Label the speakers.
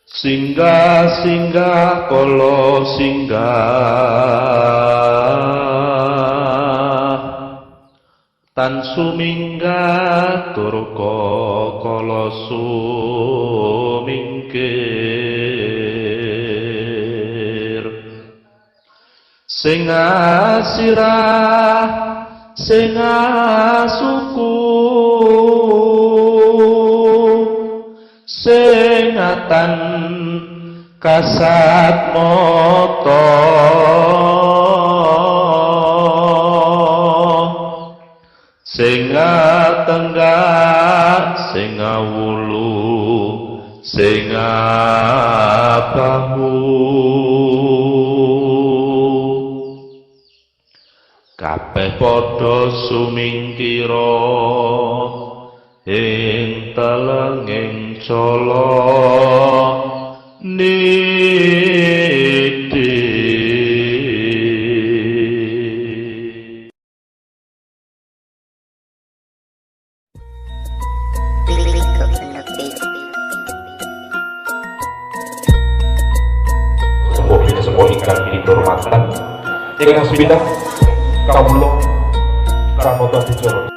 Speaker 1: Singgah singgah kala singgah, tan suminggah turka kala sumingkir. Sing sirah sing suku, sing tan kasat mata, sing tenggak sing wulu, sing bahu, kabeh padha sumingkira ing telenging cala niti.
Speaker 2: Sebuah ingkang dihormatkan ingkang sepindah kawula Pramodya Dijara.